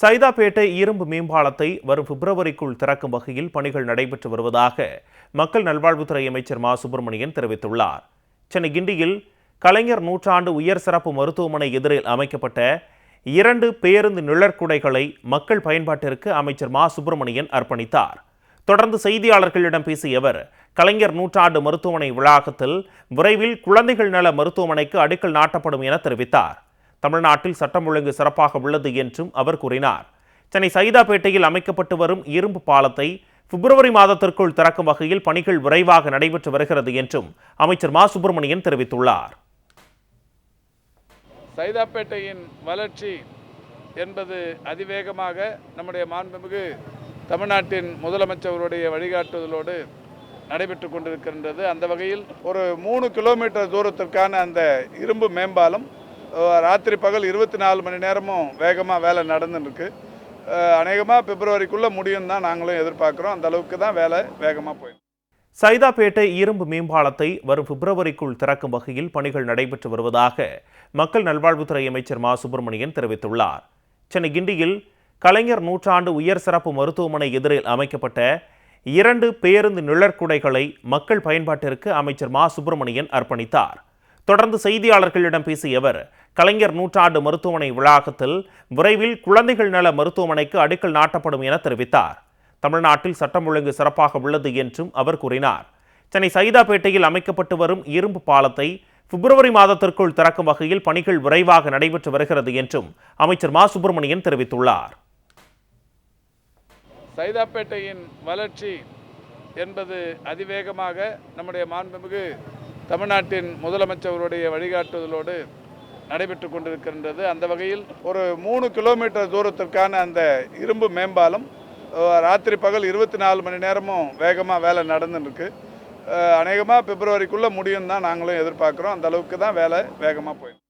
சைதாப்பேட்டை இரும்பு மேம்பாலத்தை வரும் பிப்ரவரிக்குள் திறக்கும் வகையில் பணிகள் நடைபெற்று வருவதாக மக்கள் நல்வாழ்வுத்துறை அமைச்சர் மா சுப்பிரமணியன் தெரிவித்துள்ளார். சென்னை கிண்டியில் கலைஞர் நூற்றாண்டு உயர் சிறப்பு மருத்துவமனை எதிரில் அமைக்கப்பட்ட 2 பேருந்து நிழற்குடைகளை மக்கள் பயன்பாட்டிற்கு அமைச்சர் மா சுப்பிரமணியன் அர்ப்பணித்தார். தொடர்ந்து செய்தியாளர்களிடம் பேசிய அவர், கலைஞர் நூற்றாண்டு மருத்துவமனை வளாகத்தில் விரைவில் குழந்தைகள் நல மருத்துவமனைக்கு அடிக்கல் நாட்டப்படும் என தெரிவித்தார். தமிழ்நாட்டில் சட்டம் ஒழுங்கு சிறப்பாக உள்ளது என்றும் அவர் கூறினார். சென்னை சைதாப்பேட்டையில் அமைக்கப்பட்டு வரும் இரும்பு பாலத்தை பிப்ரவரி மாதத்திற்குள் திறக்கும் வகையில் பணிகள் விரைவாக நடைபெற்று வருகிறது என்றும் அமைச்சர் மா சுப்பிரமணியன் தெரிவித்துள்ளார். சைதாப்பேட்டையின் வளர்ச்சி என்பது அதிவேகமாக நம்முடைய மாண்புமிகு தமிழ்நாட்டின் முதலமைச்சருடைய வழிகாட்டுதலோடு நடைபெற்று கொண்டிருக்கின்றது. அந்த வகையில் ஒரு 3 கிலோமீட்டர் தூரத்திற்கான அந்த இரும்பு மேம்பாலம் ராத்திரி பகல் 24 மணி நேரமும் வேகமாக வேலை நடந்துருக்கு. அநேகமாக பிப்ரவரிக்குள்ளே முடியும் தான் நாங்களும் எதிர்பார்க்குறோம். அந்த அளவுக்கு தான் வேலை வேகமாக போயிடும். சைதாப்பேட்டை இரும்பு மேம்பாலத்தை வரும் பிப்ரவரிக்குள் திறக்கும் வகையில் பணிகள் நடைபெற்று வருவதாக மக்கள் நல்வாழ்வுத்துறை அமைச்சர் மா சுப்பிரமணியன் தெரிவித்துள்ளார். சென்னை கிண்டியில் கலைஞர் நூற்றாண்டு உயர் சிறப்பு மருத்துவமனை எதிரில் அமைக்கப்பட்ட 2 பேருந்து நிழற்குடைகளை மக்கள் பயன்பாட்டிற்கு அமைச்சர் மா சுப்பிரமணியன் அர்ப்பணித்தார். தொடர்ந்து செய்தியாளர்களிடம் பேசிய அவர், கலைஞர் நூற்றாண்டு மருத்துவமனை வளாகத்தில் விரைவில் குழந்தைகள் நல மருத்துவமனைக்கு அடிக்கல் நாட்டப்படும் என தெரிவித்தார். தமிழ்நாட்டில் சட்டம் ஒழுங்கு சிறப்பாக உள்ளது என்றும் அவர் கூறினார். சென்னை சைதாப்பேட்டையில் அமைக்கப்பட்டு வரும் இரும்பு பாலத்தை பிப்ரவரி மாதத்திற்குள் திறக்கும் வகையில் பணிகள் விரைவாக நடைபெற்று வருகிறது என்றும் அமைச்சர் மா சுப்பிரமணியன் தெரிவித்துள்ளார். சைதாப்பேட்டையின் வளர்ச்சி என்பது அதிவேகமாக நம்முடைய மாண்புமிகு தமிழ்நாட்டின் முதலமைச்சருடைய வழிகாட்டுதலோடு நடைபெற்று கொண்டிருக்கின்றது. அந்த வகையில் ஒரு 3 கிலோமீட்டர் தூரத்திற்கான அந்த இரும்பு மேம்பாலம் ராத்திரி பகல் 24 மணி நேரமும் வேகமாக வேலை நடந்துருக்கு. அநேகமாக பிப்ரவரிக்குள்ளே முடியும் தான் நாங்களும் எதிர்பார்க்குறோம். அந்த அளவுக்கு தான் வேலை வேகமாக போயிடும்.